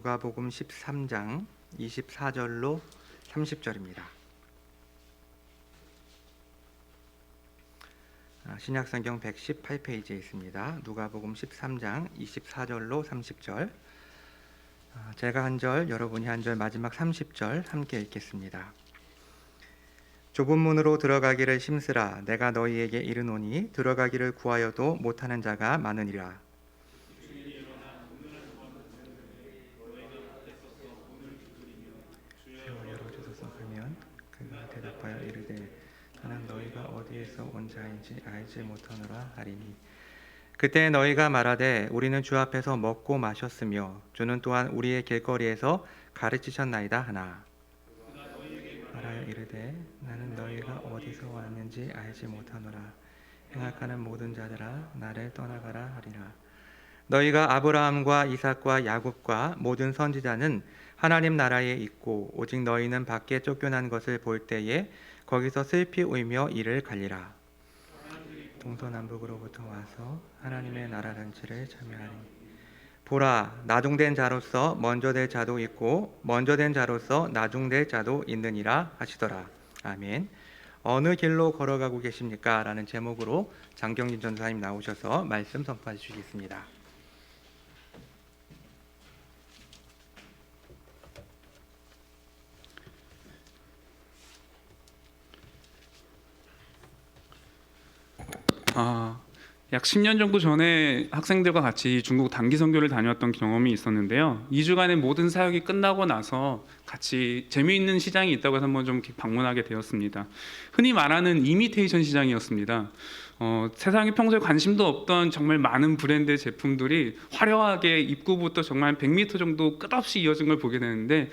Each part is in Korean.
누가복음 13장 24절로 30절입니다. 신약성경 118페이지에 있습니다. 누가복음 13장 24절로 30절. 제가 한 절, 여러분이 한 절, 마지막 30절 함께 읽겠습니다. 좁은 문으로 들어가기를 힘쓰라. 내가 너희에게 이르노니 들어가기를 구하여도 못하는 자가 많으니라. 그가 대답하여 이르되 나는 너희가 어디에서 온 자인지 알지 못하노라 하리니 그때 너희가 말하되 우리는 주 앞에서 먹고 마셨으며 주는 또한 우리의 길거리에서 가르치셨나이다 하나 말하여 이르되 나는 너희가 어디서 왔는지 알지 못하노라. 행악하는 모든 자들아 나를 떠나가라 하리라. 너희가 아브라함과 이삭과 야곱과 모든 선지자는 하나님 나라에 있고 오직 너희는 밖에 쫓겨난 것을 볼 때에 거기서 슬피 울며 이를 갈리라. 동서남북으로부터 와서 하나님의 나라 잔치를 참여하니 보라, 나중된 자로서 먼저 될 자도 있고 먼저 된 자로서 나중될 자도 있느니라 하시더라. 아멘. 어느 길로 걸어가고 계십니까? 라는 제목으로 장경진 전사님 나오셔서 말씀 선포해 주시겠습니다. 약 10년 정도 전에 학생들과 같이 중국 단기 선교를 다녀왔던 경험이 있었는데요. 2주간의 모든 사역이 끝나고 나서 같이 재미있는 시장이 있다고 해서 한번 좀 방문하게 되었습니다. 흔히 말하는 이미테이션 시장이었습니다. 세상에 평소에 관심도 없던 정말 많은 브랜드의 제품들이 화려하게 입구부터 정말 100m 정도 끝없이 이어진 걸 보게 되는데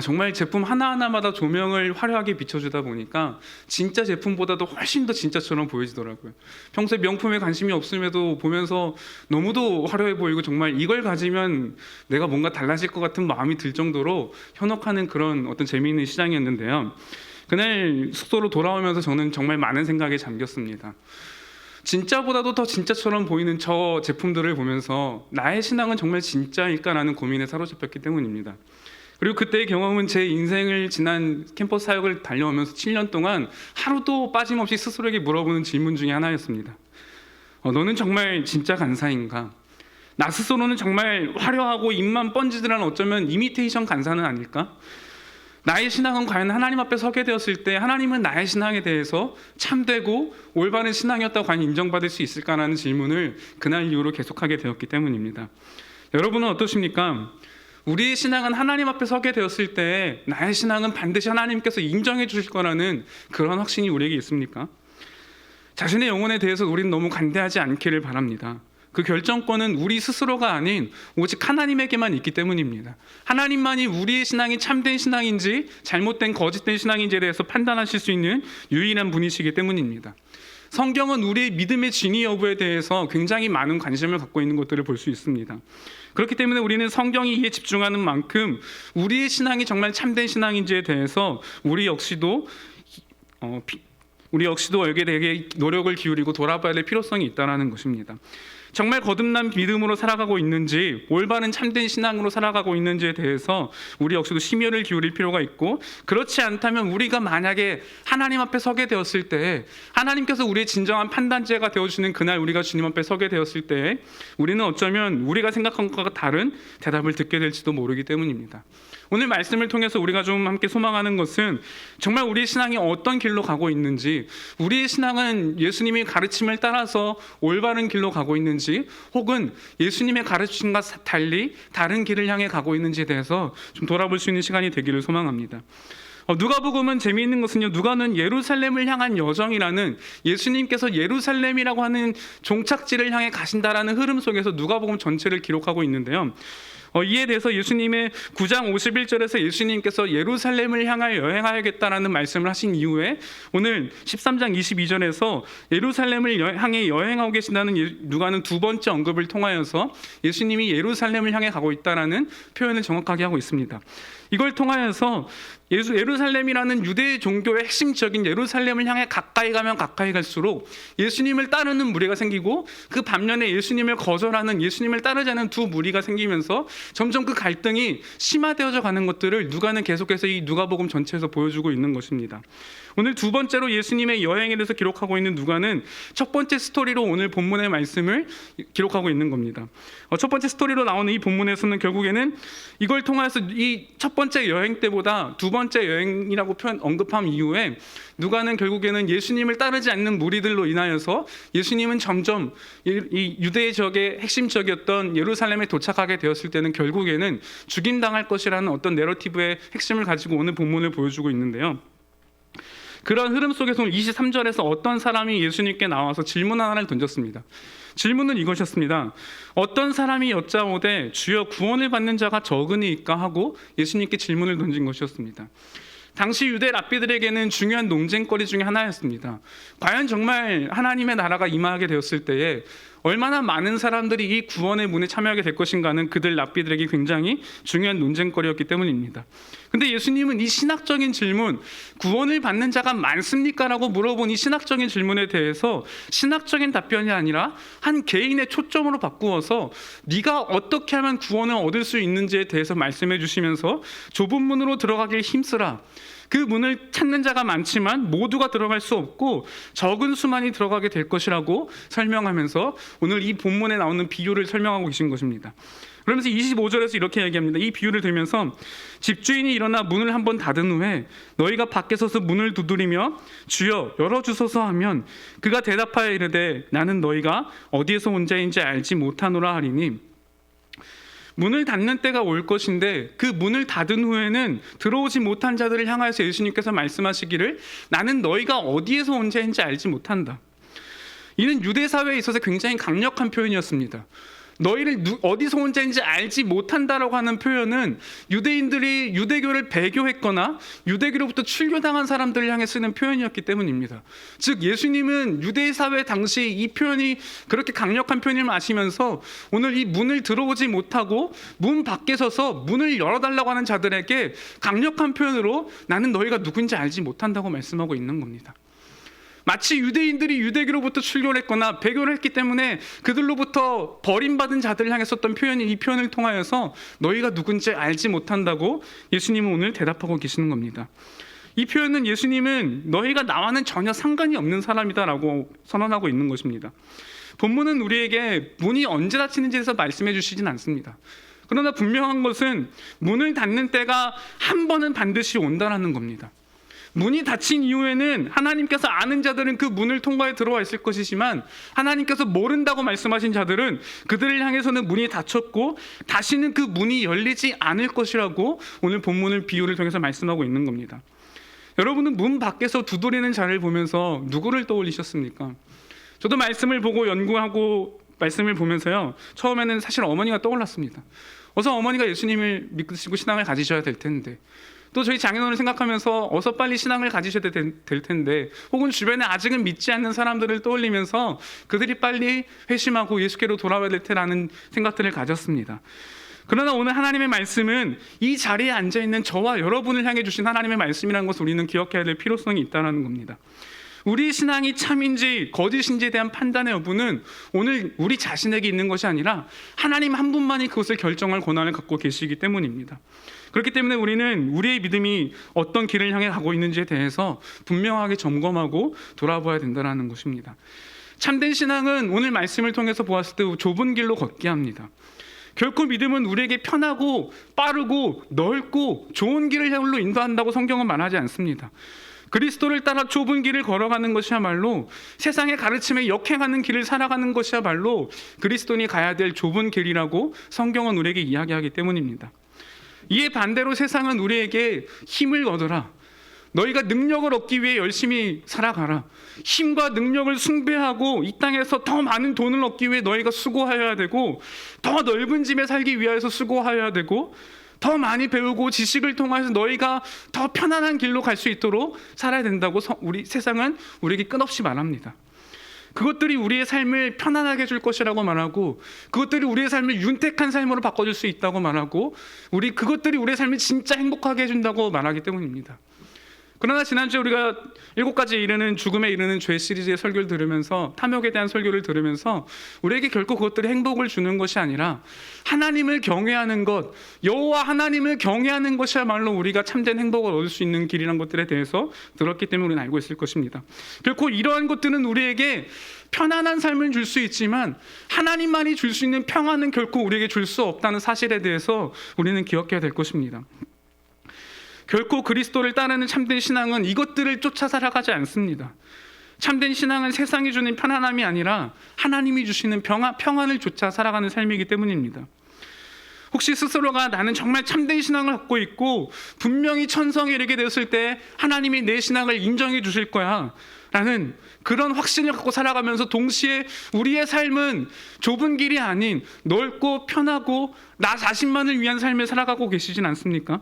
정말 제품 하나하나마다 조명을 화려하게 비춰주다 보니까 진짜 제품보다도 훨씬 더 진짜처럼 보여지더라고요. 평소에 명품에 관심이 없음에도 보면서 너무도 화려해 보이고 정말 이걸 가지면 내가 뭔가 달라질 것 같은 마음이 들 정도로 현혹하는 그런 어떤 재미있는 시장이었는데요. 그날 숙소로 돌아오면서 저는 정말 많은 생각에 잠겼습니다. 진짜보다도 더 진짜처럼 보이는 저 제품들을 보면서 나의 신앙은 정말 진짜일까라는 고민에 사로잡혔기 때문입니다. 그리고 그때의 경험은 제 인생을 지난 캠퍼스 사역을 달려오면서 7년 동안 하루도 빠짐없이 스스로에게 물어보는 질문 중에 하나였습니다. 너는 정말 진짜 간사인가? 나 스스로는 정말 화려하고 입만 번지드란 어쩌면 이미테이션 간사는 아닐까? 나의 신앙은 과연 하나님 앞에 서게 되었을 때 하나님은 나의 신앙에 대해서 참되고 올바른 신앙이었다고 과연 인정받을 수 있을까라는 질문을 그날 이후로 계속하게 되었기 때문입니다. 여러분은 어떠십니까? 우리의 신앙은 하나님 앞에 서게 되었을 때 나의 신앙은 반드시 하나님께서 인정해 주실 거라는 그런 확신이 우리에게 있습니까? 자신의 영혼에 대해서 우리는 너무 관대하지 않기를 바랍니다. 그 결정권은 우리 스스로가 아닌 오직 하나님에게만 있기 때문입니다. 하나님만이 우리의 신앙이 참된 신앙인지 잘못된 거짓된 신앙인지에 대해서 판단하실 수 있는 유일한 분이시기 때문입니다. 성경은 우리의 믿음의 진위 여부에 대해서 굉장히 많은 관심을 갖고 있는 것들을 볼 수 있습니다. 그렇기 때문에 우리는 성경이 이에 집중하는 만큼 우리의 신앙이 정말 참된 신앙인지에 대해서 우리 역시도 여기에 대해 노력을 기울이고 돌아봐야 될 필요성이 있다는 것입니다. 정말 거듭난 믿음으로 살아가고 있는지 올바른 참된 신앙으로 살아가고 있는지에 대해서 우리 역시도 심혈을 기울일 필요가 있고, 그렇지 않다면 우리가 만약에 하나님 앞에 서게 되었을 때 하나님께서 우리의 진정한 판단제가 되어주시는 그날 우리가 주님 앞에 서게 되었을 때 우리는 어쩌면 우리가 생각한 것과 다른 대답을 듣게 될지도 모르기 때문입니다. 오늘 말씀을 통해서 우리가 좀 함께 소망하는 것은 정말 우리의 신앙이 어떤 길로 가고 있는지, 우리의 신앙은 예수님의 가르침을 따라서 올바른 길로 가고 있는지 혹은 예수님의 가르침과 달리 다른 길을 향해 가고 있는지에 대해서 좀 돌아볼 수 있는 시간이 되기를 소망합니다. 누가복음은 재미있는 것은요, 누가는 예루살렘을 향한 여정이라는 예수님께서 예루살렘이라고 하는 종착지를 향해 가신다라는 흐름 속에서 누가복음 전체를 기록하고 있는데요. 이에 대해서 예수님의 9장 51절에서 예수님께서 예루살렘을 향하여 여행하야겠다라는 말씀을 하신 이후에 오늘 13장 22절에서 예루살렘을 향해 여행하고 계신다는 누가는 두 번째 언급을 통하여서 예수님이 예루살렘을 향해 가고 있다라는 표현을 정확하게 하고 있습니다. 이걸 통하여서 예루살렘이라는 유대 종교의 핵심적인 예루살렘을 향해 가까이 가면 가까이 갈수록 예수님을 따르는 무리가 생기고, 그 반면에 예수님을 거절하는, 예수님을 따르지 않는 두 무리가 생기면서 점점 그 갈등이 심화되어져 가는 것들을 누가는 계속해서 이 누가복음 전체에서 보여주고 있는 것입니다. 오늘 두 번째로 예수님의 여행에 대해서 기록하고 있는 누가는 첫 번째 스토리로 오늘 본문의 말씀을 기록하고 있는 겁니다. 첫 번째 스토리로 나오는 이 본문에서는 결국에는 이걸 통해서 이 첫 번째 여행 때보다 두 번째 여행이라고 언급한 이후에 누가는 결국에는 예수님을 따르지 않는 무리들로 인하여서 예수님은 점점 이 유대 지역의 핵심 지역이었던 예루살렘에 도착하게 되었을 때는 결국에는 죽임당할 것이라는 어떤 내러티브의 핵심을 가지고 오늘 본문을 보여주고 있는데요. 그런 흐름 속에서 23절에서 어떤 사람이 예수님께 나와서 질문 하나를 던졌습니다. 질문은 이것이었습니다. 어떤 사람이 여짜오되 주여 구원을 받는 자가 적으니까 하고 예수님께 질문을 던진 것이었습니다. 당시 유대 랍비들에게는 중요한 논쟁거리 중에 하나였습니다. 과연 정말 하나님의 나라가 임하게 되었을 때에 얼마나 많은 사람들이 이 구원의 문에 참여하게 될 것인가는 그들 랍비들에게 굉장히 중요한 논쟁거리였기 때문입니다. 근데 예수님은 이 신학적인 질문, 구원을 받는 자가 많습니까? 라고 물어본 이 신학적인 질문에 대해서 신학적인 답변이 아니라 한 개인의 초점으로 바꾸어서 네가 어떻게 하면 구원을 얻을 수 있는지에 대해서 말씀해 주시면서 좁은 문으로 들어가길 힘쓰라. 그 문을 찾는 자가 많지만 모두가 들어갈 수 없고 적은 수만이 들어가게 될 것이라고 설명하면서 오늘 이 본문에 나오는 비유를 설명하고 계신 것입니다. 그러면서 25절에서 이렇게 얘기합니다. 이 비유를 들면서 집주인이 일어나 문을 한번 닫은 후에 너희가 밖에 서서 문을 두드리며 주여 열어주소서 하면 그가 대답하여 이르되 나는 너희가 어디에서 온 자인지 알지 못하노라 하리니 문을 닫는 때가 올 것인데 그 문을 닫은 후에는 들어오지 못한 자들을 향하여서 예수님께서 말씀하시기를 나는 너희가 어디에서 온 자인지 알지 못한다. 이는 유대 사회에 있어서 굉장히 강력한 표현이었습니다. 너희를 어디서 온 자인지 알지 못한다라고 하는 표현은 유대인들이 유대교를 배교했거나 유대교로부터 출교당한 사람들을 향해 쓰는 표현이었기 때문입니다. 즉 예수님은 유대 사회 당시 이 표현이 그렇게 강력한 표현임을 아시면서 오늘 이 문을 들어오지 못하고 문 밖에 서서 문을 열어달라고 하는 자들에게 강력한 표현으로 나는 너희가 누군지 알지 못한다고 말씀하고 있는 겁니다. 마치 유대인들이 유대교로부터 출교를 했거나 배교를 했기 때문에 그들로부터 버림받은 자들을 향해 썼던 표현이 이 표현을 통하여서 너희가 누군지 알지 못한다고 예수님은 오늘 대답하고 계시는 겁니다. 이 표현은 예수님은 너희가 나와는 전혀 상관이 없는 사람이다라고 선언하고 있는 것입니다. 본문은 우리에게 문이 언제 닫히는지에 대해서 말씀해 주시진 않습니다. 그러나 분명한 것은 문을 닫는 때가 한 번은 반드시 온다라는 겁니다. 문이 닫힌 이후에는 하나님께서 아는 자들은 그 문을 통과해 들어와 있을 것이지만 하나님께서 모른다고 말씀하신 자들은 그들을 향해서는 문이 닫혔고 다시는 그 문이 열리지 않을 것이라고 오늘 본문을 비유를 통해서 말씀하고 있는 겁니다. 여러분은 문 밖에서 두드리는 자를 보면서 누구를 떠올리셨습니까? 저도 말씀을 보고 연구하고 말씀을 보면서요, 처음에는 사실 어머니가 떠올랐습니다. 어서 어머니가 예수님을 믿으시고 신앙을 가지셔야 될 텐데, 또 저희 장인어른을 생각하면서 어서 빨리 신앙을 가지셔야 될 텐데, 혹은 주변에 아직은 믿지 않는 사람들을 떠올리면서 그들이 빨리 회심하고 예수께로 돌아와야 될 테라는 생각들을 가졌습니다. 그러나 오늘 하나님의 말씀은 이 자리에 앉아있는 저와 여러분을 향해 주신 하나님의 말씀이라는 것을 우리는 기억해야 될 필요성이 있다는 겁니다. 우리 신앙이 참인지 거짓인지에 대한 판단의 여부는 오늘 우리 자신에게 있는 것이 아니라 하나님 한 분만이 그것을 결정할 권한을 갖고 계시기 때문입니다. 그렇기 때문에 우리는 우리의 믿음이 어떤 길을 향해 가고 있는지에 대해서 분명하게 점검하고 돌아봐야 된다는 것입니다. 참된 신앙은 오늘 말씀을 통해서 보았을 때 좁은 길로 걷게 합니다. 결코 믿음은 우리에게 편하고 빠르고 넓고 좋은 길로 인도한다고 성경은 말하지 않습니다. 그리스도를 따라 좁은 길을 걸어가는 것이야말로 세상의 가르침에 역행하는 길을 살아가는 것이야말로 그리스도인이 가야 될 좁은 길이라고 성경은 우리에게 이야기하기 때문입니다. 이에 반대로 세상은 우리에게 힘을 얻어라, 너희가 능력을 얻기 위해 열심히 살아가라, 힘과 능력을 숭배하고 이 땅에서 더 많은 돈을 얻기 위해 너희가 수고하여야 되고, 더 넓은 집에 살기 위해서 수고하여야 되고, 더 많이 배우고 지식을 통해서 너희가 더 편안한 길로 갈 수 있도록 살아야 된다고 우리 세상은 우리에게 끝없이 말합니다. 그것들이 우리의 삶을 편안하게 해줄 것이라고 말하고, 그것들이 우리의 삶을 윤택한 삶으로 바꿔줄 수 있다고 말하고, 그것들이 우리의 삶을 진짜 행복하게 해준다고 말하기 때문입니다. 그러나 지난주에 우리가 7가지에 이르는 죽음에 이르는 죄 시리즈의 설교를 들으면서 탐욕에 대한 설교를 들으면서 우리에게 결코 그것들이 행복을 주는 것이 아니라 하나님을 경외하는 것, 여호와 하나님을 경외하는 것이야말로 우리가 참된 행복을 얻을 수 있는 길이라는 것들에 대해서 들었기 때문에 우리는 알고 있을 것입니다. 결코 이러한 것들은 우리에게 편안한 삶을 줄 수 있지만 하나님만이 줄 수 있는 평안은 결코 우리에게 줄 수 없다는 사실에 대해서 우리는 기억해야 될 것입니다. 결코 그리스도를 따르는 참된 신앙은 이것들을 쫓아 살아가지 않습니다. 참된 신앙은 세상이 주는 편안함이 아니라 하나님이 주시는 평안을 쫓아 살아가는 삶이기 때문입니다. 혹시 스스로가 나는 정말 참된 신앙을 갖고 있고 분명히 천성에 이르게 되었을 때 하나님이 내 신앙을 인정해 주실 거야 라는 그런 확신을 갖고 살아가면서 동시에 우리의 삶은 좁은 길이 아닌 넓고 편하고 나 자신만을 위한 삶을 살아가고 계시진 않습니까?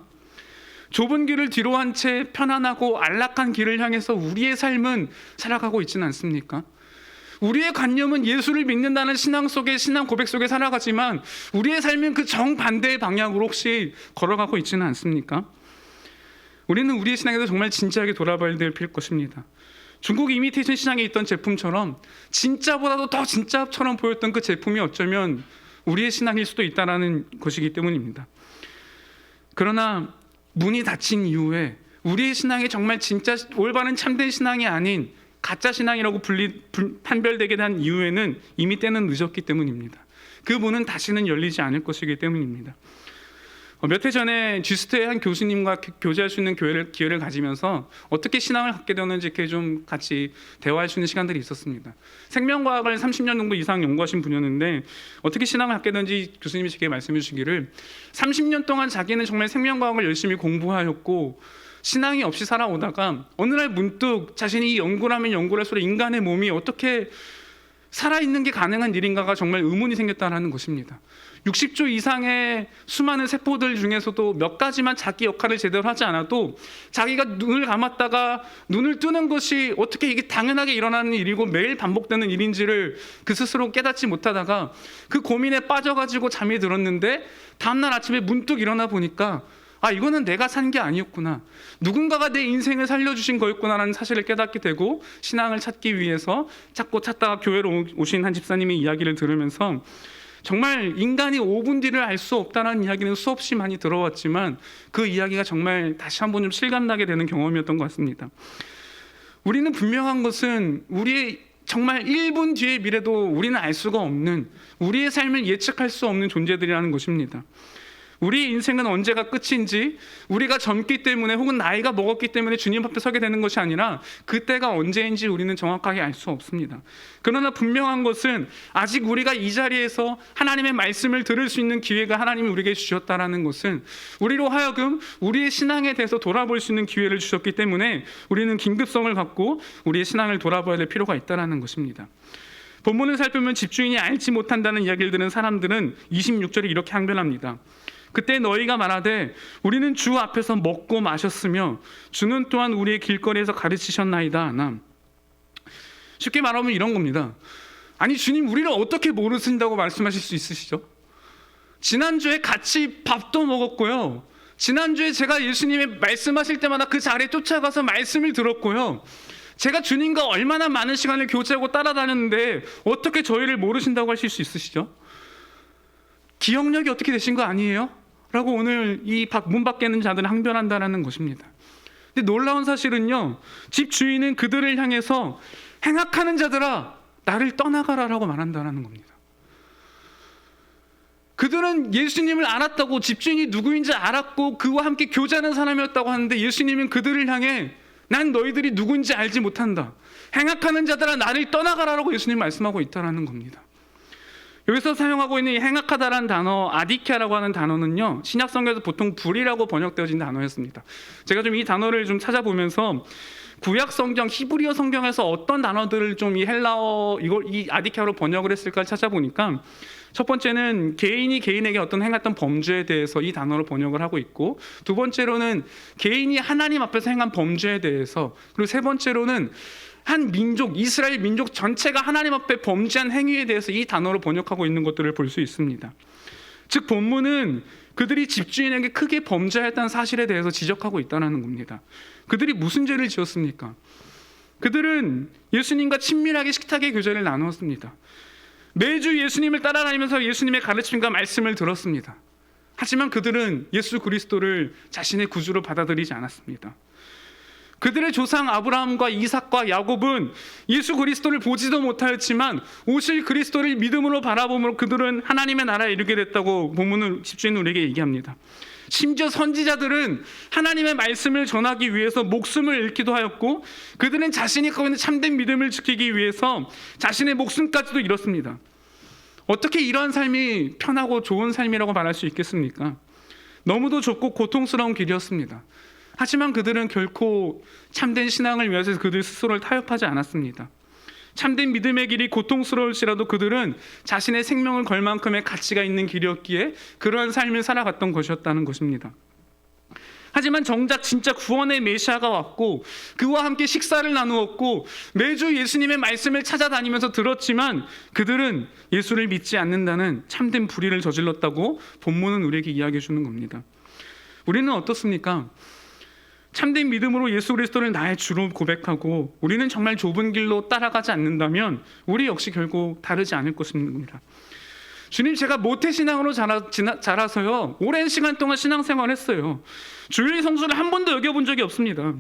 좁은 길을 뒤로 한 채 편안하고 안락한 길을 향해서 우리의 삶은 살아가고 있지는 않습니까? 우리의 관념은 예수를 믿는다는 신앙 속에, 신앙 고백 속에 살아가지만 우리의 삶은 그 정반대의 방향으로 혹시 걸어가고 있지는 않습니까? 우리는 우리의 신앙에서 정말 진지하게 돌아봐야 될 것입니다. 중국 이미테이션 시장에 있던 제품처럼 진짜보다도 더 진짜처럼 보였던 그 제품이 어쩌면 우리의 신앙일 수도 있다는 것이기 때문입니다. 그러나 문이 닫힌 이후에 우리의 신앙이 정말 진짜 올바른 참된 신앙이 아닌 가짜 신앙이라고 판별되게 된 이후에는 이미 때는 늦었기 때문입니다. 그 문은 다시는 열리지 않을 것이기 때문입니다. 몇 해 전에 G스트의 한 교수님과 교제할 수 있는 기회를 가지면서 어떻게 신앙을 갖게 되었는지 이렇게 좀 같이 대화할 수 있는 시간들이 있었습니다. 생명과학을 30년 정도 이상 연구하신 분이었는데 어떻게 신앙을 갖게 되는지 교수님이 제게 말씀해 주시기를 30년 동안 자기는 정말 생명과학을 열심히 공부하였고 신앙이 없이 살아오다가 어느 날 문득 자신이 이 연구를 하면 연구를 할수록 인간의 몸이 어떻게 살아있는 게 가능한 일인가가 정말 의문이 생겼다는 것입니다. 60조 이상의 수많은 세포들 중에서도 몇 가지만 자기 역할을 제대로 하지 않아도 자기가 눈을 감았다가 눈을 뜨는 것이 어떻게 이게 당연하게 일어나는 일이고 매일 반복되는 일인지를 그 스스로 깨닫지 못하다가 그 고민에 빠져가지고 잠이 들었는데 다음날 아침에 문득 일어나 보니까 아, 이거는 내가 산 게 아니었구나. 누군가가 내 인생을 살려주신 거였구나라는 사실을 깨닫게 되고 신앙을 찾기 위해서 찾다가 교회로 오신 한 집사님의 이야기를 들으면서 정말 인간이 5분 뒤를 알 수 없다는 이야기는 수없이 많이 들어왔지만 그 이야기가 정말 다시 한번 좀 실감나게 되는 경험이었던 것 같습니다. 우리는 분명한 것은 우리의 정말 1분 뒤의 미래도 우리는 알 수가 없는 우리의 삶을 예측할 수 없는 존재들이라는 것입니다. 우리의 인생은 언제가 끝인지 우리가 젊기 때문에 혹은 나이가 먹었기 때문에 주님 앞에 서게 되는 것이 아니라 그때가 언제인지 우리는 정확하게 알 수 없습니다. 그러나 분명한 것은 아직 우리가 이 자리에서 하나님의 말씀을 들을 수 있는 기회가 하나님이 우리에게 주셨다는 것은 우리로 하여금 우리의 신앙에 대해서 돌아볼 수 있는 기회를 주셨기 때문에 우리는 긴급성을 갖고 우리의 신앙을 돌아봐야 될 필요가 있다는 것입니다. 본문을 살펴보면 집주인이 알지 못한다는 이야기를 들은 사람들은 26절에 이렇게 항변합니다. 그때 너희가 말하되 우리는 주 앞에서 먹고 마셨으며 주는 또한 우리의 길거리에서 가르치셨나이다. 쉽게 말하면 이런 겁니다. 아니 주님 우리를 어떻게 모르신다고 말씀하실 수 있으시죠? 지난주에 같이 밥도 먹었고요. 지난주에 제가 예수님이 말씀하실 때마다 그 자리에 쫓아가서 말씀을 들었고요. 제가 주님과 얼마나 많은 시간을 교제하고 따라다녔는데 어떻게 저희를 모르신다고 하실 수 있으시죠? 기억력이 어떻게 되신 거 아니에요? 라고 오늘 이 문 밖에 있는 자들은 항변한다는 것입니다. 근데 놀라운 사실은요, 집 주인은 그들을 향해서 행악하는 자들아 나를 떠나가라라고 말한다는 겁니다. 그들은 예수님을 알았다고, 집주인이 누구인지 알았고 그와 함께 교제하는 사람이었다고 하는데 예수님은 그들을 향해 난 너희들이 누구인지 알지 못한다, 행악하는 자들아 나를 떠나가라라고 예수님 말씀하고 있다는 겁니다. 여기서 사용하고 있는 이 행악하다라는 단어, 아디키아라고 하는 단어는요, 신약 성경에서 보통 불이라고 번역되어진 단어였습니다. 제가 좀 이 단어를 좀 찾아보면서 구약 성경, 히브리어 성경에서 어떤 단어들을 좀 이 헬라어 이 아디키아로 번역을 했을까 찾아보니까 첫 번째는 개인이 개인에게 어떤 행했던 범죄에 대해서 이 단어로 번역을 하고 있고, 두 번째로는 개인이 하나님 앞에서 행한 범죄에 대해서, 그리고 세 번째로는 한 민족, 이스라엘 민족 전체가 하나님 앞에 범죄한 행위에 대해서 이 단어로 번역하고 있는 것들을 볼 수 있습니다. 즉 본문은 그들이 집주인에게 크게 범죄했다는 사실에 대해서 지적하고 있다는 겁니다. 그들이 무슨 죄를 지었습니까? 그들은 예수님과 친밀하게 식탁의 교제를 나누었습니다. 매주 예수님을 따라다니면서 예수님의 가르침과 말씀을 들었습니다. 하지만 그들은 예수 그리스도를 자신의 구주로 받아들이지 않았습니다. 그들의 조상 아브라함과 이삭과 야곱은 예수 그리스도를 보지도 못하였지만 오실 그리스도를 믿음으로 바라보므로 그들은 하나님의 나라에 이르게 됐다고 본문은 집주인 우리에게 얘기합니다. 심지어 선지자들은 하나님의 말씀을 전하기 위해서 목숨을 잃기도 하였고 그들은 자신이 갖고 있는 참된 믿음을 지키기 위해서 자신의 목숨까지도 잃었습니다. 어떻게 이러한 삶이 편하고 좋은 삶이라고 말할 수 있겠습니까? 너무도 좁고 고통스러운 길이었습니다. 하지만 그들은 결코 참된 신앙을 위해서 그들 스스로를 타협하지 않았습니다. 참된 믿음의 길이 고통스러울지라도 그들은 자신의 생명을 걸 만큼의 가치가 있는 길이었기에 그러한 삶을 살아갔던 것이었다는 것입니다. 하지만 정작 진짜 구원의 메시아가 왔고 그와 함께 식사를 나누었고 매주 예수님의 말씀을 찾아다니면서 들었지만 그들은 예수를 믿지 않는다는 참된 불의를 저질렀다고 본문은 우리에게 이야기해 주는 겁니다. 우리는 어떻습니까? 참된 믿음으로 예수 그리스도를 나의 주로 고백하고 우리는 정말 좁은 길로 따라가지 않는다면 우리 역시 결국 다르지 않을 것입니다. 주님, 제가 모태신앙으로 자라서요 오랜 시간 동안 신앙생활을 했어요. 주일 성수를 한 번도 여겨본 적이 없습니다.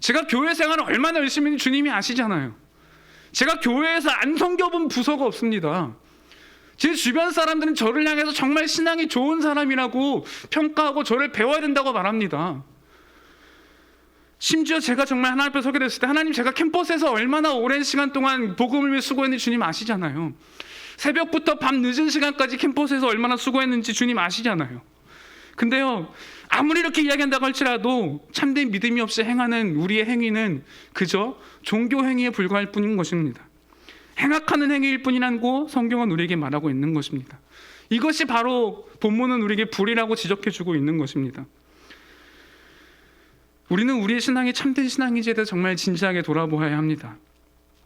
제가 교회 생활을 얼마나 열심히 했는지 주님이 아시잖아요. 제가 교회에서 안 섬겨본 부서가 없습니다. 제 주변 사람들은 저를 향해서 정말 신앙이 좋은 사람이라고 평가하고 저를 배워야 된다고 말합니다. 심지어 제가 정말 하나님 앞에 서게 됐을 때 하나님, 제가 캠퍼스에서 얼마나 오랜 시간 동안 복음을 위해 수고했는지 주님 아시잖아요. 새벽부터 밤 늦은 시간까지 캠퍼스에서 얼마나 수고했는지 주님 아시잖아요. 근데요, 아무리 이렇게 이야기한다고 할지라도 참된 믿음이 없이 행하는 우리의 행위는 그저 종교 행위에 불과할 뿐인 것입니다. 행악하는 행위일 뿐이라고 성경은 우리에게 말하고 있는 것입니다. 이것이 바로 본문은 우리에게 불이라고 지적해주고 있는 것입니다. 우리는 우리의 신앙이 참된 신앙인지에 대해서 정말 진지하게 돌아보아야 합니다.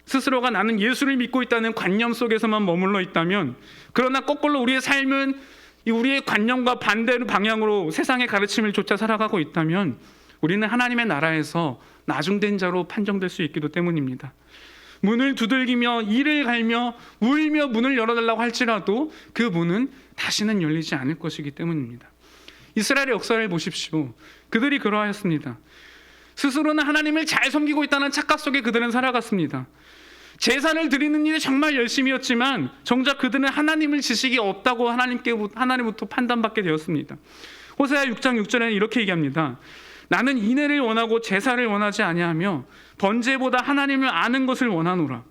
스스로가 나는 예수를 믿고 있다는 관념 속에서만 머물러 있다면, 그러나 거꾸로 우리의 삶은 우리의 관념과 반대의 방향으로 세상의 가르침을 쫓아 살아가고 있다면 우리는 하나님의 나라에서 나중된 자로 판정될 수 있기 때문입니다. 문을 두들기며 이를 갈며 울며 문을 열어달라고 할지라도 그 문은 다시는 열리지 않을 것이기 때문입니다. 이스라엘의 역사를 보십시오. 그들이 그러하였습니다. 스스로는 하나님을 잘 섬기고 있다는 착각 속에 그들은 살아갔습니다. 제사를 드리는 일이 정말 열심이었지만 정작 그들은 하나님을 지식이 없다고 하나님부터 판단받게 되었습니다. 호세아 6장 6절에는 이렇게 얘기합니다. 나는 인애를 원하고 제사를 원하지 아니하며 번제보다 하나님을 아는 것을 원하노라.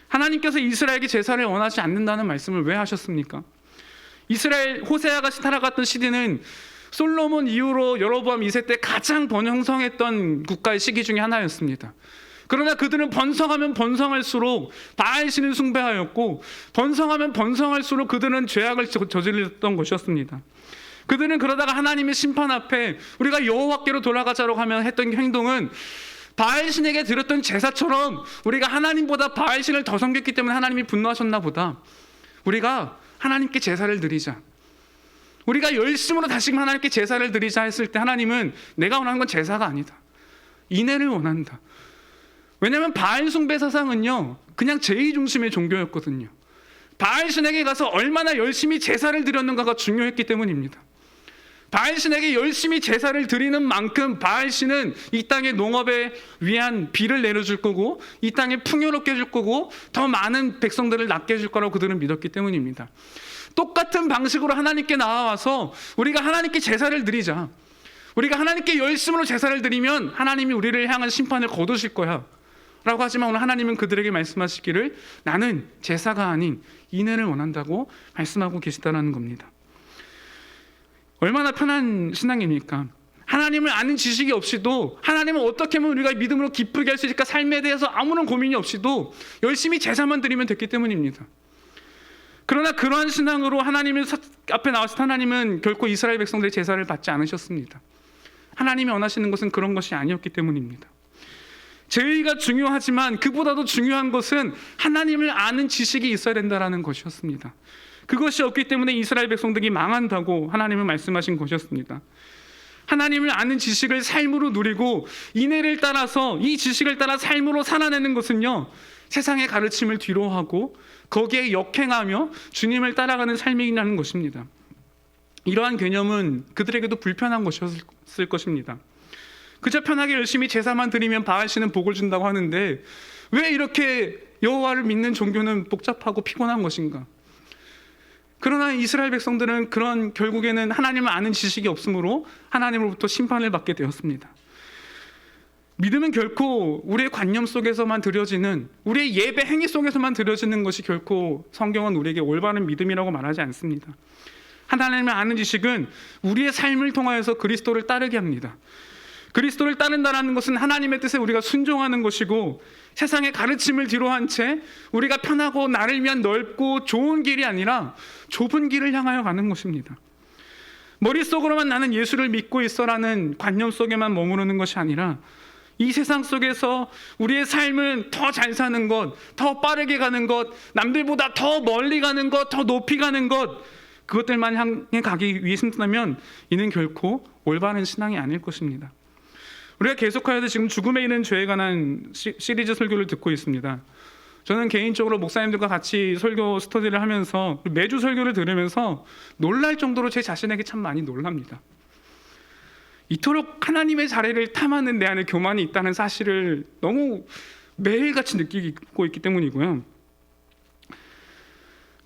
하나님께서 이스라엘에게 제사를 원하지 않는다는 말씀을 왜 하셨습니까? 이스라엘 호세아가 살아갔던 시대는 솔로몬 이후로 여로보암 2세 때 가장 번영성했던 국가의 시기 중에 하나였습니다. 그러나 그들은 번성하면 번성할수록 바알신을 숭배하였고 번성하면 번성할수록 그들은 죄악을 저질렀던 것이었습니다. 그들은 그러다가 하나님의 심판 앞에 우리가 여호와께로 돌아가자라고 하면 했던 행동은 바알신에게 드렸던 제사처럼 우리가 하나님보다 바알신을 더 섬겼기 때문에 하나님이 분노하셨나 보다. 우리가 하나님께 제사를 드리자. 우리가 열심으로 다시금 하나님께 제사를 드리자 했을 때 하나님은 내가 원하는 건 제사가 아니다. 인애를 원한다. 왜냐하면 바알 숭배 사상은요 그냥 제의 중심의 종교였거든요. 바알신에게 가서 얼마나 열심히 제사를 드렸는가가 중요했기 때문입니다. 바알신에게 열심히 제사를 드리는 만큼 바알신은 이 땅의 농업에 위한 비를 내려줄 거고 이 땅에 풍요롭게 해줄 거고 더 많은 백성들을 낳게 해줄 거라고 그들은 믿었기 때문입니다. 똑같은 방식으로 하나님께 나와서 우리가 하나님께 제사를 드리자. 우리가 하나님께 열심으로 제사를 드리면 하나님이 우리를 향한 심판을 거두실 거야 라고 하지만 오늘 하나님은 그들에게 말씀하시기를 나는 제사가 아닌 인애를 원한다고 말씀하고 계시다는 겁니다. 얼마나 편한 신앙입니까? 하나님을 아는 지식이 없이도 하나님을 어떻게 하면 우리가 믿음으로 기쁘게 할 수 있을까 삶에 대해서 아무런 고민이 없이도 열심히 제사만 드리면 됐기 때문입니다. 그러나 그러한 신앙으로 하나님 앞에 나왔을 때 하나님은 결코 이스라엘 백성들의 제사를 받지 않으셨습니다. 하나님이 원하시는 것은 그런 것이 아니었기 때문입니다. 제의가 중요하지만 그보다도 중요한 것은 하나님을 아는 지식이 있어야 된다는 것이었습니다. 그것이 없기 때문에 이스라엘 백성들이 망한다고 하나님은 말씀하신 것이었습니다. 하나님을 아는 지식을 삶으로 누리고 인애를 따라서 이 지식을 따라 삶으로 살아내는 것은요, 세상의 가르침을 뒤로하고 거기에 역행하며 주님을 따라가는 삶이라는 것입니다. 이러한 개념은 그들에게도 불편한 것이었을 것입니다. 그저 편하게 열심히 제사만 드리면 바알씨는 복을 준다고 하는데 왜 이렇게 여호와를 믿는 종교는 복잡하고 피곤한 것인가? 그러나 이스라엘 백성들은 그런 결국에는 하나님을 아는 지식이 없으므로 하나님으로부터 심판을 받게 되었습니다. 믿음은 결코 우리의 관념 속에서만 드려지는, 우리의 예배 행위 속에서만 드려지는 것이 결코 성경은 우리에게 올바른 믿음이라고 말하지 않습니다. 하나님을 아는 지식은 우리의 삶을 통하여서 그리스도를 따르게 합니다. 그리스도를 따른다는 것은 하나님의 뜻에 우리가 순종하는 것이고, 세상의 가르침을 뒤로한 채 우리가 편하고 나를 위한 넓고 좋은 길이 아니라 좁은 길을 향하여 가는 것입니다. 머릿속으로만 나는 예수를 믿고 있어라는 관념 속에만 머무르는 것이 아니라 이 세상 속에서 우리의 삶은 더 잘 사는 것, 더 빠르게 가는 것, 남들보다 더 멀리 가는 것, 더 높이 가는 것, 그것들만 향해 가기 위해서라면 이는 결코 올바른 신앙이 아닐 것입니다. 우리가 계속하여서 지금 죽음에 이른 죄에 관한 시리즈 설교를 듣고 있습니다. 저는 개인적으로 목사님들과 같이 설교 스터디를 하면서 매주 설교를 들으면서 놀랄 정도로 제 자신에게 참 많이 놀랍니다. 이토록 하나님의 자리를 탐하는 내 안에 교만이 있다는 사실을 너무 매일같이 느끼고 있기 때문이고요.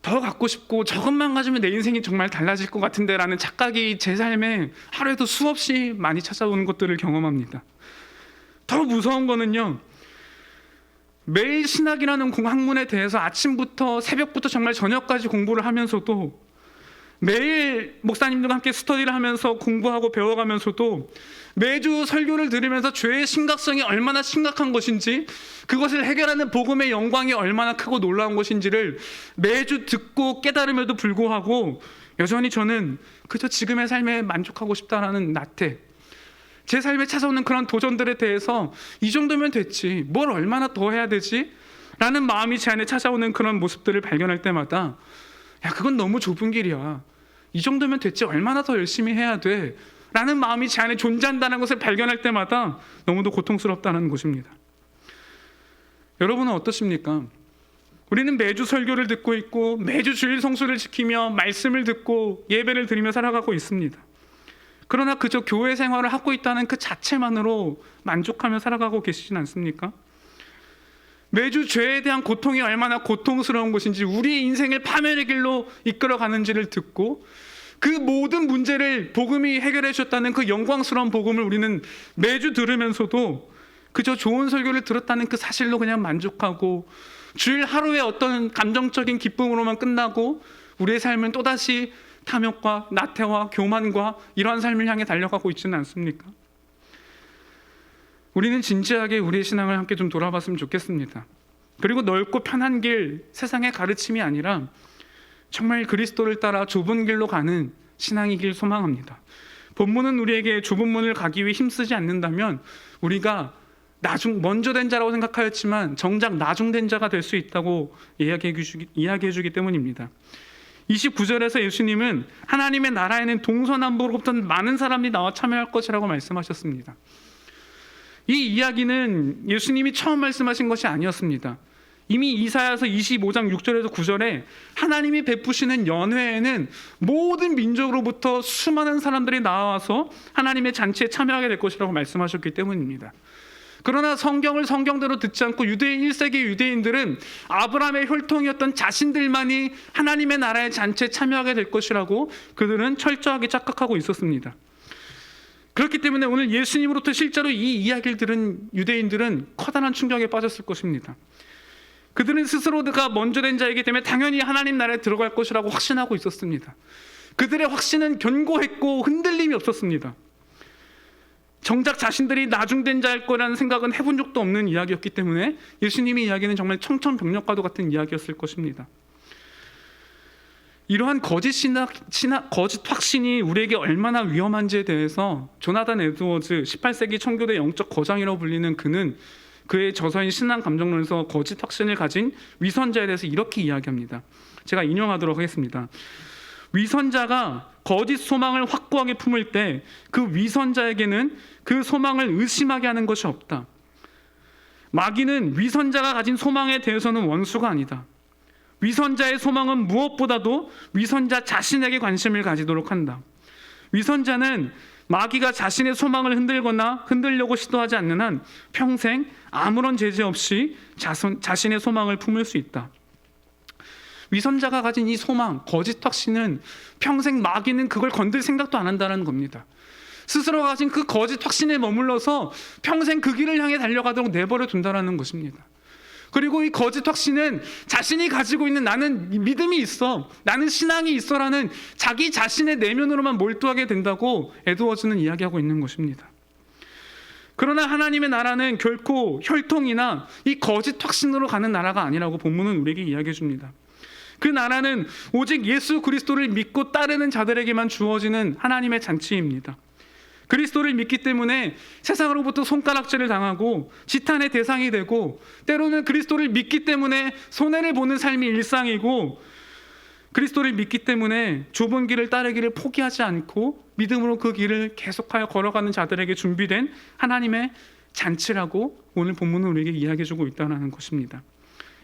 더 갖고 싶고 저것만 가지면 내 인생이 정말 달라질 것 같은데 라는 착각이 제 삶에 하루에도 수없이 많이 찾아오는 것들을 경험합니다. 더 무서운 거는요, 매일 신학이라는 학문에 대해서 아침부터 새벽부터 정말 저녁까지 공부를 하면서도, 매일 목사님들과 함께 스터디를 하면서 공부하고 배워가면서도 매주 설교를 들으면서 죄의 심각성이 얼마나 심각한 것인지, 그것을 해결하는 복음의 영광이 얼마나 크고 놀라운 것인지를 매주 듣고 깨달음에도 불구하고 여전히 저는 그저 지금의 삶에 만족하고 싶다라는 나태, 제 삶에 찾아오는 그런 도전들에 대해서 이 정도면 됐지, 뭘 얼마나 더 해야 되지? 라는 마음이 제 안에 찾아오는 그런 모습들을 발견할 때마다, 야, 그건 너무 좁은 길이야, 이 정도면 됐지, 얼마나 더 열심히 해야 돼? 라는 마음이 제 안에 존재한다는 것을 발견할 때마다 너무도 고통스럽다는 것입니다. 여러분은 어떠십니까? 우리는 매주 설교를 듣고 있고 매주 주일 성수를 지키며 말씀을 듣고 예배를 드리며 살아가고 있습니다. 그러나 그저 교회 생활을 하고 있다는 그 자체만으로 만족하며 살아가고 계시진 않습니까? 매주 죄에 대한 고통이 얼마나 고통스러운 것인지, 우리의 인생을 파멸의 길로 이끌어 가는지를 듣고 그 모든 문제를 복음이 해결해 주셨다는 그 영광스러운 복음을 우리는 매주 들으면서도 그저 좋은 설교를 들었다는 그 사실로 그냥 만족하고 주일 하루의 어떤 감정적인 기쁨으로만 끝나고 우리의 삶은 또다시 탐욕과 나태와 교만과 이러한 삶을 향해 달려가고 있지는 않습니까? 우리는 진지하게 우리의 신앙을 함께 좀 돌아봤으면 좋겠습니다. 그리고 넓고 편한 길, 세상의 가르침이 아니라 정말 그리스도를 따라 좁은 길로 가는 신앙이길 소망합니다. 본문은 우리에게 좁은 문을 가기 위해 힘쓰지 않는다면 우리가 먼저 된 자라고 생각하였지만 정작 나중된 자가 될 수 있다고 이야기해 주기 때문입니다. 29절에서 예수님은 하나님의 나라에는 동서남북으로부터 많은 사람들이 나와 참여할 것이라고 말씀하셨습니다. 이 이야기는 예수님이 처음 말씀하신 것이 아니었습니다. 이미 이사야서 25장 6절에서 9절에 하나님이 베푸시는 연회에는 모든 민족으로부터 수많은 사람들이 나와서 하나님의 잔치에 참여하게 될 것이라고 말씀하셨기 때문입니다. 그러나 성경을 성경대로 듣지 않고 유대인 1세기 유대인들은 아브라함의 혈통이었던 자신들만이 하나님의 나라의 잔치에 참여하게 될 것이라고 그들은 철저하게 착각하고 있었습니다. 그렇기 때문에 오늘 예수님으로부터 실제로 이 이야기를 들은 유대인들은 커다란 충격에 빠졌을 것입니다. 그들은 스스로가 먼저 된 자이기 때문에 당연히 하나님 나라에 들어갈 것이라고 확신하고 있었습니다. 그들의 확신은 견고했고 흔들림이 없었습니다. 정작 자신들이 나중된 자일 거라는 생각은 해본 적도 없는 이야기였기 때문에 예수님의 이야기는 정말 청천벽력과도 같은 이야기였을 것입니다. 이러한 거짓 확신이 우리에게 얼마나 위험한지에 대해서 조나단 에드워즈 18세기 청교도의 영적 거장이라고 불리는 그는 그의 저서인 신앙 감정론에서 거짓 확신을 가진 위선자에 대해서 이렇게 이야기합니다. 제가 인용하도록 하겠습니다. 위선자가 거짓 소망을 확고하게 품을 때 그 위선자에게는 그 소망을 의심하게 하는 것이 없다. 마귀는 위선자가 가진 소망에 대해서는 원수가 아니다. 위선자의 소망은 무엇보다도 위선자 자신에게 관심을 가지도록 한다. 위선자는 마귀가 자신의 소망을 흔들거나 흔들려고 시도하지 않는 한 평생 아무런 제재 없이 자신의 소망을 품을 수 있다. 위선자가 가진 이 소망, 거짓 확신은 평생 마귀는 그걸 건들 생각도 안 한다는 겁니다. 스스로 가진 그 거짓 확신에 머물러서 평생 그 길을 향해 달려가도록 내버려 둔다는 것입니다. 그리고 이 거짓 확신은 자신이 가지고 있는 나는 믿음이 있어, 나는 신앙이 있어라는 자기 자신의 내면으로만 몰두하게 된다고 에드워즈는 이야기하고 있는 것입니다. 그러나 하나님의 나라는 결코 혈통이나 이 거짓 확신으로 가는 나라가 아니라고 본문은 우리에게 이야기해 줍니다. 그 나라는 오직 예수 그리스도를 믿고 따르는 자들에게만 주어지는 하나님의 잔치입니다. 그리스도를 믿기 때문에 세상으로부터 손가락질을 당하고 지탄의 대상이 되고, 때로는 그리스도를 믿기 때문에 손해를 보는 삶이 일상이고, 그리스도를 믿기 때문에 좁은 길을 따르기를 포기하지 않고 믿음으로 그 길을 계속하여 걸어가는 자들에게 준비된 하나님의 잔치라고 오늘 본문은 우리에게 이야기해주고 있다는 것입니다.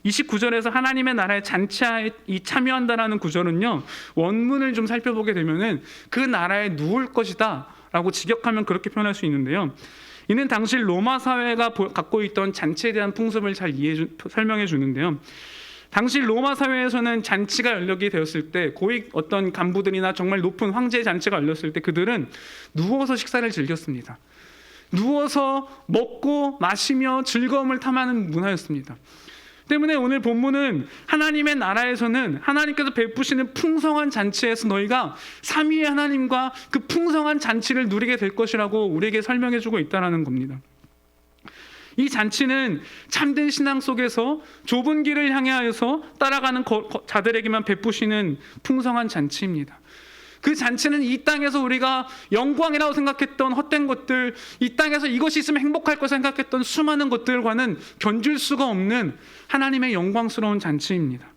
29절에서 하나님의 나라의 잔치에 참여한다라는 구절은요, 원문을 좀 살펴보게 되면은 그 나라에 누울 것이다 라고 직역하면 그렇게 표현할 수 있는데요, 이는 당시 로마 사회가 갖고 있던 잔치에 대한 풍습을 잘 설명해 주는데요, 당시 로마 사회에서는 잔치가 열리게 되었을 때, 고위 어떤 간부들이나 정말 높은 황제의 잔치가 열렸을 때 그들은 누워서 식사를 즐겼습니다. 누워서 먹고 마시며 즐거움을 탐하는 문화였습니다. 때문에 오늘 본문은 하나님의 나라에서는 하나님께서 베푸시는 풍성한 잔치에서 너희가 삼위의 하나님과 그 풍성한 잔치를 누리게 될 것이라고 우리에게 설명해주고 있다는 겁니다. 이 잔치는 참된 신앙 속에서 좁은 길을 향하여서 따라가는 자들에게만 베푸시는 풍성한 잔치입니다. 그 잔치는 이 땅에서 우리가 영광이라고 생각했던 헛된 것들, 이 땅에서 이것이 있으면 행복할 거 생각했던 수많은 것들과는 견줄 수가 없는 하나님의 영광스러운 잔치입니다.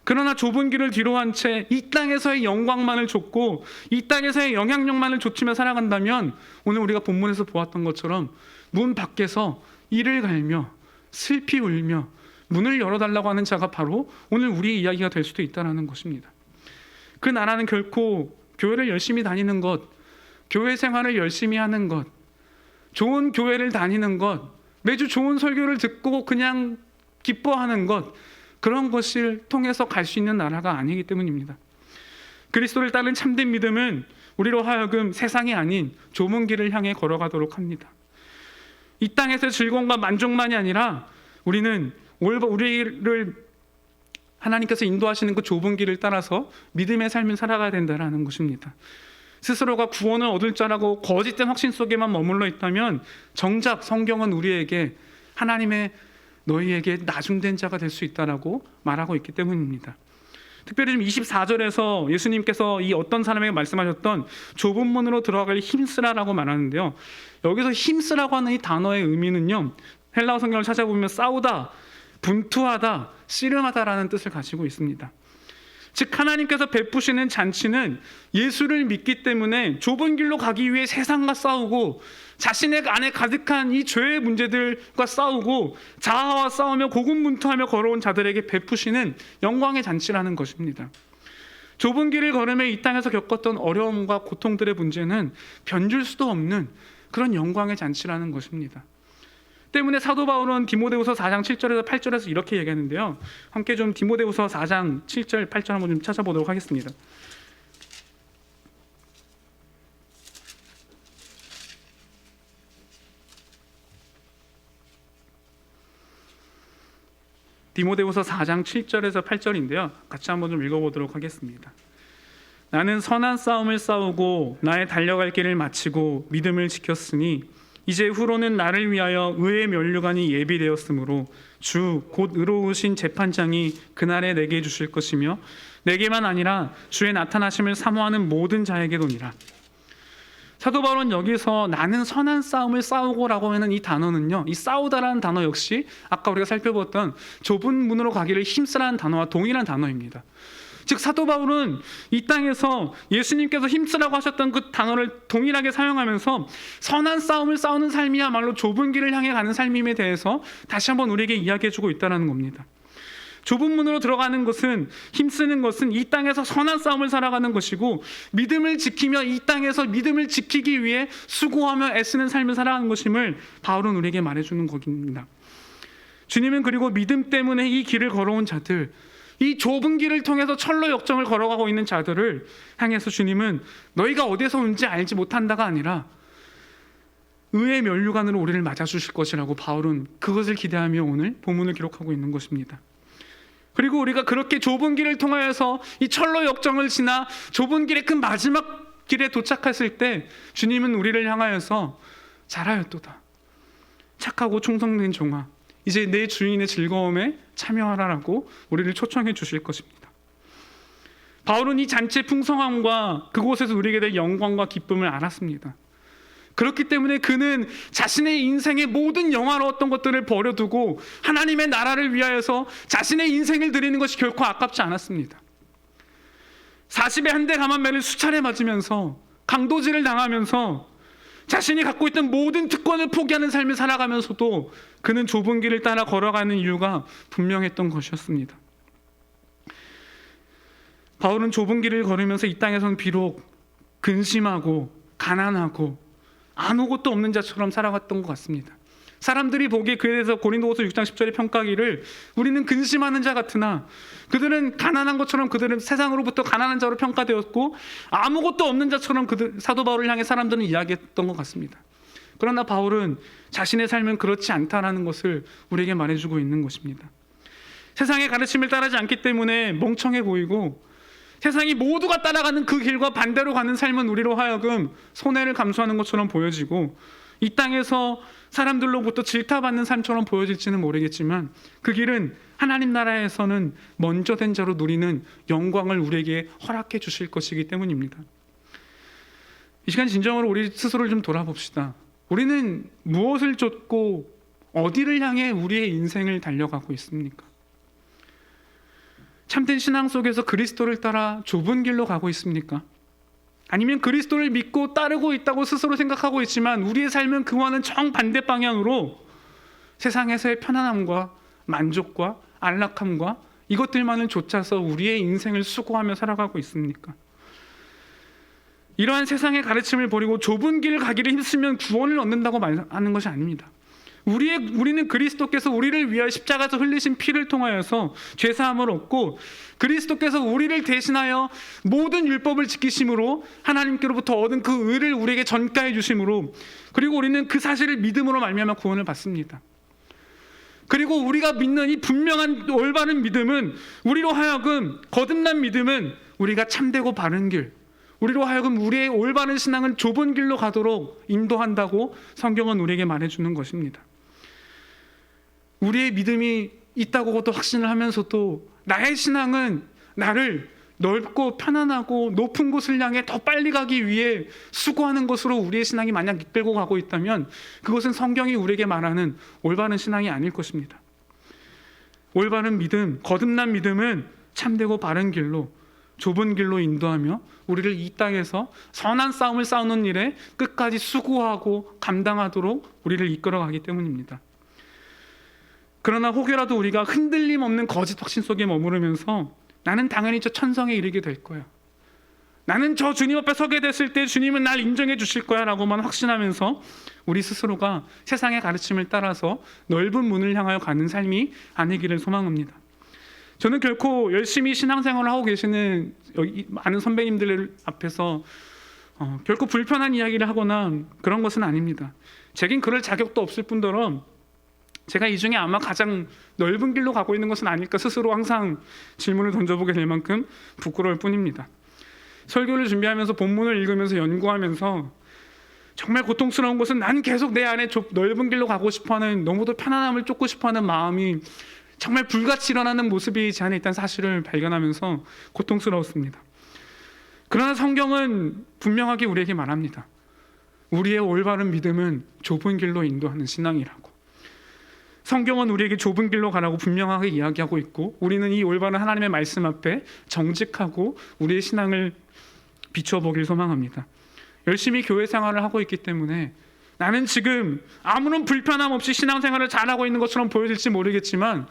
그러나 좁은 길을 뒤로한 채 이 땅에서의 영광만을 좇고 이 땅에서의 영향력만을 좇으며 살아간다면, 오늘 우리가 본문에서 보았던 것처럼 문 밖에서 이를 갈며 슬피 울며 문을 열어달라고 하는 자가 바로 오늘 우리의 이야기가 될 수도 있다는 것입니다. 그 나라는 결코 교회를 열심히 다니는 것, 교회 생활을 열심히 하는 것, 좋은 교회를 다니는 것, 매주 좋은 설교를 듣고 그냥 기뻐하는 것, 그런 것을 통해서 갈 수 있는 나라가 아니기 때문입니다. 그리스도를 따른 참된 믿음은 우리로 하여금 세상이 아닌 좁은 길을 향해 걸어가도록 합니다. 이 땅에서 즐거움과 만족만이 아니라 우리는 우리를 하나님께서 인도하시는 그 좁은 길을 따라서 믿음의 삶을 살아가야 된다는 것입니다. 스스로가 구원을 얻을 자라고 거짓된 확신 속에만 머물러 있다면 정작 성경은 우리에게 하나님의 너희에게 나중된 자가 될 수 있다라고 말하고 있기 때문입니다. 특별히 지금 24절에서 예수님께서 이 어떤 사람에게 말씀하셨던 좁은 문으로 들어가길 힘쓰라라고 말하는데요, 여기서 힘쓰라고 하는 이 단어의 의미는요, 헬라어 성경을 찾아보면 싸우다, 분투하다, 씨름하다라는 뜻을 가지고 있습니다. 즉 하나님께서 베푸시는 잔치는 예수를 믿기 때문에 좁은 길로 가기 위해 세상과 싸우고 자신의 안에 가득한 이 죄의 문제들과 싸우고 자아와 싸우며 고군분투하며 걸어온 자들에게 베푸시는 영광의 잔치라는 것입니다. 좁은 길을 걸으며 이 땅에서 겪었던 어려움과 고통들의 문제는 변줄 수도 없는 그런 영광의 잔치라는 것입니다. 때문에 사도 바울은 디모데후서 4장 7절에서 8절에서 이렇게 얘기하는데요, 함께 좀 디모데후서 4장 7절 8절 한번 좀 찾아보도록 하겠습니다. 디모데후서 4장 7절에서 8절인데요, 같이 한번 좀 읽어보도록 하겠습니다. 나는 선한 싸움을 싸우고 나의 달려갈 길을 마치고 믿음을 지켰으니 이제 후로는 나를 위하여 의의 면류관이 예비되었으므로 주 곧 의로우신 재판장이 그날에 내게 주실 것이며 내게만 아니라 주의 나타나심을 사모하는 모든 자에게도니라. 사도 바울은 여기서 나는 선한 싸움을 싸우고라고 하는 이 단어는요, 이 싸우다라는 단어 역시 아까 우리가 살펴봤던 좁은 문으로 가기를 힘쓰라는 단어와 동일한 단어입니다. 즉 사도 바울은 이 땅에서 예수님께서 힘쓰라고 하셨던 그 단어를 동일하게 사용하면서 선한 싸움을 싸우는 삶이야말로 좁은 길을 향해 가는 삶임에 대해서 다시 한번 우리에게 이야기해주고 있다는 겁니다. 좁은 문으로 들어가는 것은, 힘쓰는 것은 이 땅에서 선한 싸움을 살아가는 것이고, 믿음을 지키며 이 땅에서 믿음을 지키기 위해 수고하며 애쓰는 삶을 살아가는 것임을 바울은 우리에게 말해주는 것입니다. 주님은 그리고 믿음 때문에 이 길을 걸어온 자들, 이 좁은 길을 통해서 철로 역정을 걸어가고 있는 자들을 향해서 주님은 너희가 어디서 온지 알지 못한다가 아니라 의의 면류관으로 우리를 맞아주실 것이라고 바울은 그것을 기대하며 오늘 본문을 기록하고 있는 것입니다. 그리고 우리가 그렇게 좁은 길을 통하여서 이 철로 역정을 지나 좁은 길의 그 마지막 길에 도착했을 때 주님은 우리를 향하여서 잘하였도다, 착하고 충성된 종아, 이제 내 주인의 즐거움에 참여하라라고 우리를 초청해 주실 것입니다. 바울은 이 잔치의 풍성함과 그곳에서 누리게 될 영광과 기쁨을 알았습니다. 그렇기 때문에 그는 자신의 인생의 모든 영화로웠던 것들을 버려두고 하나님의 나라를 위하여서 자신의 인생을 드리는 것이 결코 아깝지 않았습니다. 40에 한 대 감한매를 수차례 맞으면서 강도질을 당하면서 자신이 갖고 있던 모든 특권을 포기하는 삶을 살아가면서도 그는 좁은 길을 따라 걸어가는 이유가 분명했던 것이었습니다. 바울은 좁은 길을 걸으면서 이 땅에서는 비록 근심하고 가난하고 아무것도 없는 자처럼 살아갔던 것 같습니다. 사람들이 보기에 그에 대해서 고린도후서 6장 10절에 평가하기를 우리는 근심하는 자 같으나, 그들은 가난한 것처럼 그들은 세상으로부터 가난한 자로 평가되었고 아무것도 없는 자처럼 사도 바울을 향해 사람들은 이야기했던 것 같습니다. 그러나 바울은 자신의 삶은 그렇지 않다라는 것을 우리에게 말해주고 있는 것입니다. 세상의 가르침을 따르지 않기 때문에 멍청해 보이고 세상이 모두가 따라가는 그 길과 반대로 가는 삶은 우리로 하여금 손해를 감수하는 것처럼 보여지고 이 땅에서 사람들로부터 질타받는 삶처럼 보여질지는 모르겠지만 그 길은 하나님 나라에서는 먼저 된 자로 누리는 영광을 우리에게 허락해 주실 것이기 때문입니다. 이 시간 진정으로 우리 스스로를 좀 돌아봅시다. 우리는 무엇을 쫓고 어디를 향해 우리의 인생을 달려가고 있습니까? 참된 신앙 속에서 그리스도를 따라 좁은 길로 가고 있습니까? 아니면 그리스도를 믿고 따르고 있다고 스스로 생각하고 있지만 우리의 삶은 그와는 정반대 방향으로 세상에서의 편안함과 만족과 안락함과 이것들만을 좇아서 우리의 인생을 수고하며 살아가고 있습니까? 이러한 세상의 가르침을 버리고 좁은 길을 가기를 힘쓰면 구원을 얻는다고 말하는 것이 아닙니다. 우리는 그리스도께서 우리를 위하여 십자가에서 흘리신 피를 통하여서 죄사함을 얻고 그리스도께서 우리를 대신하여 모든 율법을 지키심으로 하나님께로부터 얻은 그 의를 우리에게 전가해 주심으로, 그리고 우리는 그 사실을 믿음으로 말미암아 구원을 받습니다. 그리고 우리가 믿는 이 분명한 올바른 믿음은 우리로 하여금, 거듭난 믿음은 우리가 참되고 바른 길, 우리로 하여금 우리의 올바른 신앙은 좁은 길로 가도록 인도한다고 성경은 우리에게 말해주는 것입니다. 우리의 믿음이 있다고 또 확신을 하면서도 나의 신앙은 나를 넓고 편안하고 높은 곳을 향해 더 빨리 가기 위해 수고하는 것으로 우리의 신앙이 만약 이끌고 가고 있다면 그것은 성경이 우리에게 말하는 올바른 신앙이 아닐 것입니다. 올바른 믿음, 거듭난 믿음은 참되고 바른 길로, 좁은 길로 인도하며 우리를 이 땅에서 선한 싸움을 싸우는 일에 끝까지 수고하고 감당하도록 우리를 이끌어가기 때문입니다. 그러나 혹여라도 우리가 흔들림 없는 거짓 확신 속에 머무르면서 나는 당연히 저 천성에 이르게 될 거야, 나는 저 주님 앞에 서게 됐을 때 주님은 날 인정해 주실 거야 라고만 확신하면서 우리 스스로가 세상의 가르침을 따라서 넓은 문을 향하여 가는 삶이 아니기를 소망합니다. 저는 결코 열심히 신앙생활을 하고 계시는 여기 많은 선배님들 앞에서 결코 불편한 이야기를 하거나 그런 것은 아닙니다. 제겐 그럴 자격도 없을 뿐더러 제가 이 중에 아마 가장 넓은 길로 가고 있는 것은 아닐까 스스로 항상 질문을 던져보게 될 만큼 부끄러울 뿐입니다. 설교를 준비하면서 본문을 읽으면서 연구하면서 정말 고통스러운 것은 난 계속 내 안에 넓은 길로 가고 싶어하는, 너무도 편안함을 쫓고 싶어하는 마음이 정말 불같이 일어나는 모습이 제 안에 있다는 사실을 발견하면서 고통스러웠습니다. 그러나 성경은 분명하게 우리에게 말합니다. 우리의 올바른 믿음은 좁은 길로 인도하는 신앙이라고. 성경은 우리에게 좁은 길로 가라고 분명하게 이야기하고 있고, 우리는 이 올바른 하나님의 말씀 앞에 정직하고 우리의 신앙을 비춰보길 소망합니다. 열심히 교회 생활을 하고 있기 때문에 나는 지금 아무런 불편함 없이 신앙생활을 잘하고 있는 것처럼 보여질지 모르겠지만,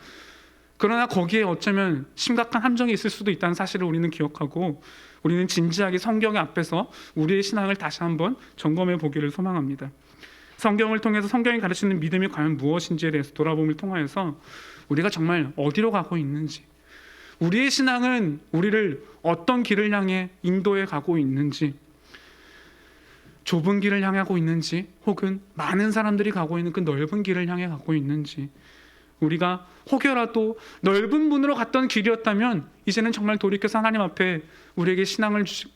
그러나 거기에 어쩌면 심각한 함정이 있을 수도 있다는 사실을 우리는 기억하고, 우리는 진지하게 성경 앞에서 우리의 신앙을 다시 한번 점검해 보기를 소망합니다. 성경을 통해서 성경이 가르치는 믿음이 과연 무엇인지에 대해서 돌아봄을 통하여서 우리가 정말 어디로 가고 있는지, 우리의 신앙은 우리를 어떤 길을 향해 인도해 가고 있는지, 좁은 길을 향하고 있는지, 혹은 많은 사람들이 가고 있는 그 넓은 길을 향해 가고 있는지, 우리가 혹여라도 넓은 문으로 갔던 길이었다면 이제는 정말 돌이켜서 하나님 앞에 우리에게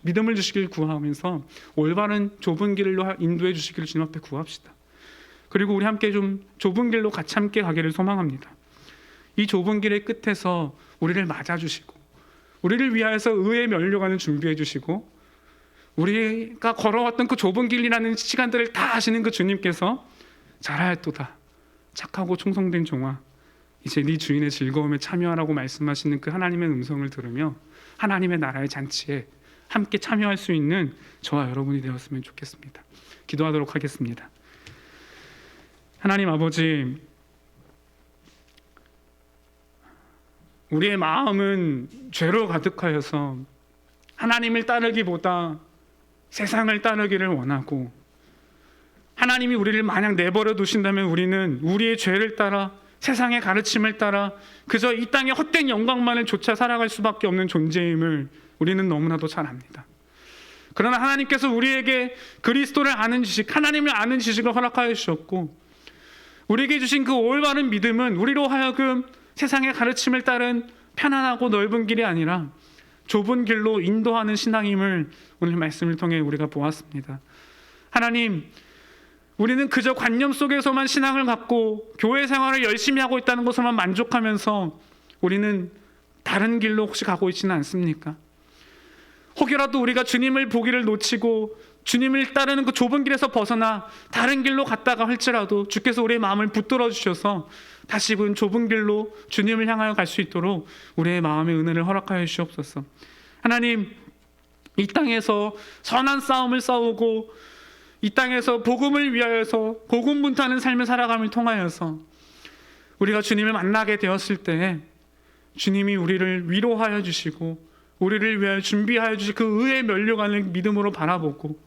믿음을 주시길 구하면서 올바른 좁은 길로 인도해 주시기를 주님 앞에 구합시다. 그리고 우리 함께 좀 좁은 길로 같이 함께 가기를 소망합니다. 이 좁은 길의 끝에서 우리를 맞아주시고, 우리를 위하여서 의의 면류관을 준비해 주시고, 우리가 걸어왔던 그 좁은 길이라는 시간들을 다 아시는 그 주님께서 잘하였도다 착하고 충성된 종아, 이제 네 주인의 즐거움에 참여하라고 말씀하시는 그 하나님의 음성을 들으며 하나님의 나라의 잔치에 함께 참여할 수 있는 저와 여러분이 되었으면 좋겠습니다. 기도하도록 하겠습니다. 하나님 아버지, 우리의 마음은 죄로 가득하여서 하나님을 따르기보다 세상을 따르기를 원하고, 하나님이 우리를 마냥 내버려 두신다면 우리는 우리의 죄를 따라 세상의 가르침을 따라 그저 이 땅의 헛된 영광만을 쫓아 살아갈 수밖에 없는 존재임을 우리는 너무나도 잘 압니다. 그러나 하나님께서 우리에게 그리스도를 아는 지식, 하나님을 아는 지식을 허락하여 주셨고, 우리에게 주신 그 올바른 믿음은 우리로 하여금 세상의 가르침을 따른 편안하고 넓은 길이 아니라 좁은 길로 인도하는 신앙임을 오늘 말씀을 통해 우리가 보았습니다. 하나님, 우리는 그저 관념 속에서만 신앙을 갖고 교회 생활을 열심히 하고 있다는 것으로만 만족하면서 우리는 다른 길로 혹시 가고 있지는 않습니까? 혹여라도 우리가 주님을 보기를 놓치고 주님을 따르는 그 좁은 길에서 벗어나 다른 길로 갔다가 할지라도 주께서 우리의 마음을 붙들어 주셔서 다시 그 좁은 길로 주님을 향하여 갈 수 있도록 우리의 마음의 은혜를 허락하여 주시옵소서. 하나님, 이 땅에서 선한 싸움을 싸우고 이 땅에서 복음을 위하여서 고군분투하는 삶을 살아감을 통하여서 우리가 주님을 만나게 되었을 때 주님이 우리를 위로하여 주시고 우리를 위하여 준비하여 주실 그 의의 면류관을 믿음으로 바라보고,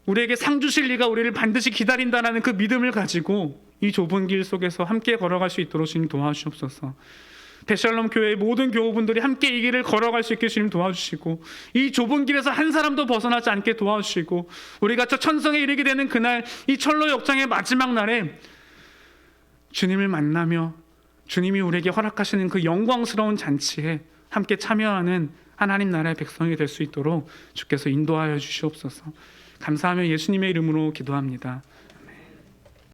우리에게 상 주실 이가 우리를 반드시 기다린다라는 그 믿음을 가지고 이 좁은 길 속에서 함께 걸어갈 수 있도록 주님 도와주시옵소서. 대샬롬 교회의 모든 교우분들이 함께 이 길을 걸어갈 수 있게 주님 도와주시고, 이 좁은 길에서 한 사람도 벗어나지 않게 도와주시고, 우리가 저 천성에 이르게 되는 그날, 이 철로 역장의 마지막 날에 주님을 만나며 주님이 우리에게 허락하시는 그 영광스러운 잔치에 함께 참여하는 하나님 나라의 백성이 될 수 있도록 주께서 인도하여 주시옵소서. 감사하며 예수님의 이름으로 기도합니다.